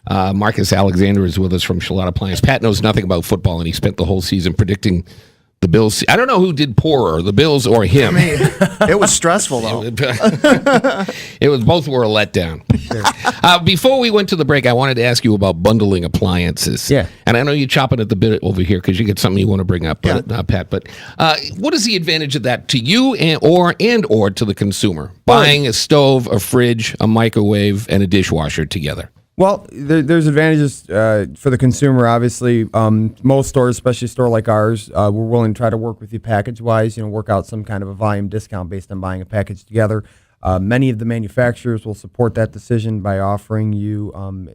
Marcus Alexander is with us from Charlotte Appliance. Pat knows nothing about football, and he spent the whole season predicting the Bills. I don't know who did poorer, the Bills or him. I mean, it was stressful, though. It was both were a letdown. Before we went to the break, I wanted to ask you about bundling appliances. Yeah. And I know you're chopping at the bit over here because you get something you want to bring up, Pat. But what is the advantage of that to you or to the consumer? Buying a stove, a fridge, a microwave, and a dishwasher together. Well, there's advantages for the consumer, obviously. Most stores, especially a store like ours, we're willing to try to work with you package-wise, work out some kind of a volume discount based on buying a package together. Many of the manufacturers will support that decision by offering you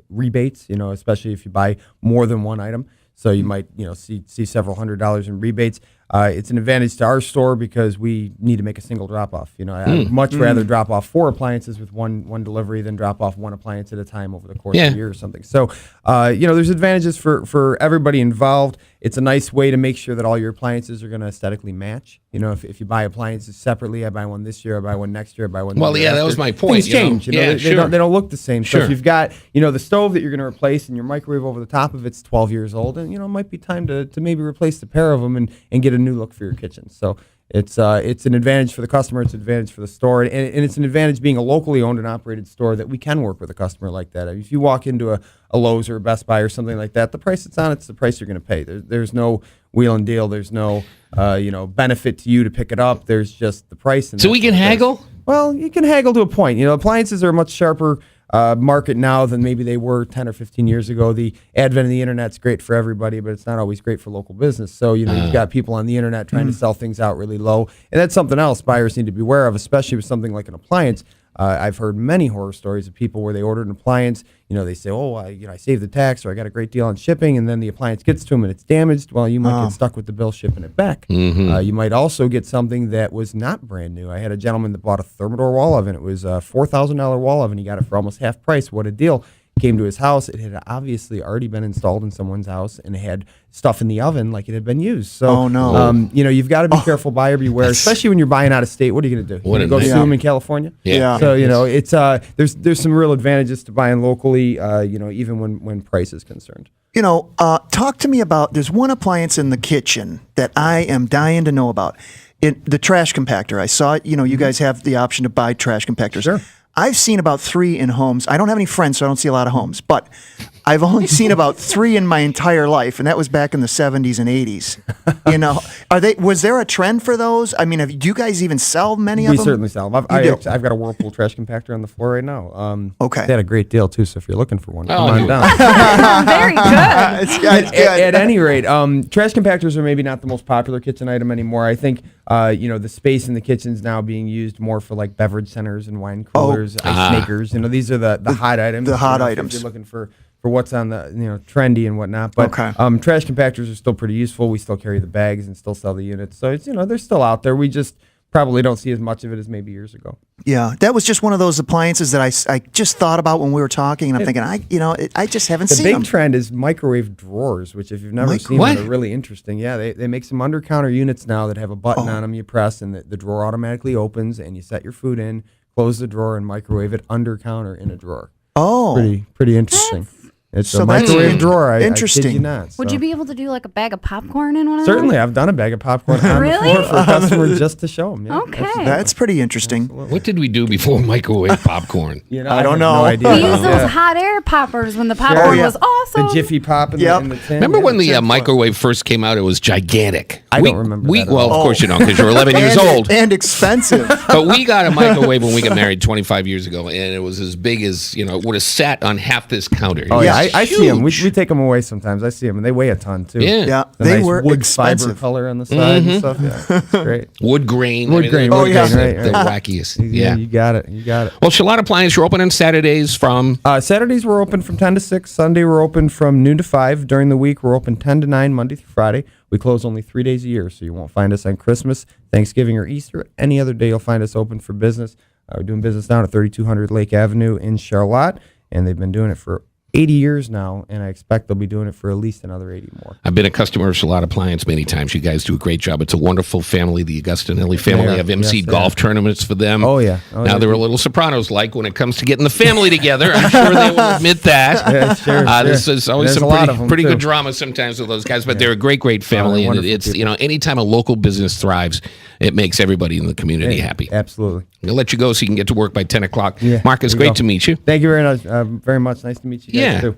rebates, especially if you buy more than one item. So you might, see several $100s in rebates. It's an advantage to our store because we need to make a single drop-off. I'd much rather drop off 4 appliances with one delivery than drop off 1 appliance at a time over the course of a year or something. So, there's advantages for everybody involved. It's a nice way to make sure that all your appliances are going to aesthetically match. If you buy appliances separately, I buy one this year, I buy one next year, I buy one. Well, that was my point. Things change. They don't look the same. So if you've got the stove that you're going to replace and your microwave over the top of it's 12 years old, and it might be time to maybe replace the pair of them and get a new look for your kitchen. So it's an advantage for the customer. It's an advantage for the store, and it's an advantage being a locally owned and operated store that we can work with a customer like that. If you walk into a Lowe's or a Best Buy or something like that, the price it's on, it's the price you're going to pay. There's no wheel and deal. There's no benefit to you to pick it up. There's just the price. And so we can haggle? Well, you can haggle to a point. Appliances are a much sharper market now than maybe they were 10 or 15 years ago. The advent of the internet's great for everybody, but it's not always great for local business. So, you've got people on the internet trying to sell things out really low. And that's something else buyers need to be aware of, especially with something like an appliance. I've heard many horror stories of people where they ordered an appliance. They say, I saved the tax or I got a great deal on shipping, and then the appliance gets to them and it's damaged. Well, you might get stuck with the bill shipping it back. You might also get something that was not brand new. I had a gentleman that bought a Thermador wall oven. It was a $4,000 wall oven. He got it for almost half price. What a deal. Came to his house. It had obviously already been installed in someone's house, and it had stuff in the oven like it had been used. So, you've got to be careful, buyer beware, especially when you're buying out of state. What are you going to do? You go sue them in California? Yeah. So, it's there's some real advantages to buying locally, even when price is concerned. Talk to me about, there's one appliance in the kitchen that I am dying to know about. The trash compactor. I saw it, you guys have the option to buy trash compactors. Sure. I've seen about 3 in homes. I don't have any friends, so I don't see a lot of homes. But I've only seen about 3 in my entire life, and that was back in the 70s and 80s. Was there a trend for those? I mean, do you guys even sell many of them? We certainly sell them. I've got a Whirlpool trash compactor on the floor right now. Okay. They had a great deal, too, so if you're looking for one, come on down. Very good. At any rate, trash compactors are maybe not the most popular kitchen item anymore. I think, the space in the kitchen's now being used more for like beverage centers and wine coolers, ice makers. These are the hot items. The hot items. If you're looking for what's on the trendy and whatnot. But trash compactors are still pretty useful. We still carry the bags and still sell the units. So it's they're still out there. We just probably don't see as much of it as maybe years ago. Yeah, that was just one of those appliances that I just thought about when we were talking, and I'm thinking I just haven't seen them. The big trend is microwave drawers, which if you've never seen them, are really interesting. Yeah, they make some under-counter units now that have a button on them you press, and the drawer automatically opens, and you set your food in, close the drawer, and microwave it under counter in a drawer. Oh, pretty interesting. It's So a that's microwave drawer. interesting. I kid you not. Would So. you be able to do like a bag of popcorn in one of Certainly, I've done a bag of popcorn on the floor for a customer just to show them. Yeah, Okay. That's pretty interesting. absolutely. What did we do before microwave popcorn? I don't have know. No idea. We use those hot air poppers when the popcorn was awesome. The Jiffy Pop in Yep. the tin. Remember when the Yeah. microwave first came out? It was gigantic. I don't remember that at Well, all. of course you don't, because you're 11 years old. And expensive. But we got a microwave when we got married 25 years ago, and it was as big as, it would have sat on half this counter. Oh, It yeah, was I see them. We huge. take them away sometimes. I see them, and they weigh a ton, too. Yeah. Yeah, The they nice were wood expensive. fiber color on the side and stuff. Yeah, it's great. Wood grain. Wood grain, they're wood grain, the right. wackiest. Yeah, Yeah. you got it. Well, Charlotte Appliance, you're open on Saturdays from... Saturdays we're open from 10 to 6. Sunday we're open from noon to 5. During the week we're open 10 to 9 Monday through Friday. We close only 3 days a year, so you won't find us on Christmas, Thanksgiving, or Easter. Any other day you'll find us open for business. We're doing business down at 3200 Lake Avenue in Charlotte, and they've been doing it for 80 years now, and I expect they'll be doing it for at least another 80 more. I've been a customer of Charlotte Appliance many times. You guys do a great job. It's a wonderful family, the Augustinelli family. I've emceed golf tournaments for them. Oh, yeah. Now they're a little Sopranos-like when it comes to getting the family together. I'm sure they will admit that. Yeah, sure. This is always There's some a lot of them, pretty too. good drama sometimes with those guys, but they're a great, great family. And it's, anytime a local business thrives, it makes everybody in the community happy. Absolutely. I'll let you go so you can get to work by 10 o'clock. Yeah, Mark, it's there you great go. to meet you. Thank you very much. Nice to meet you guys, too.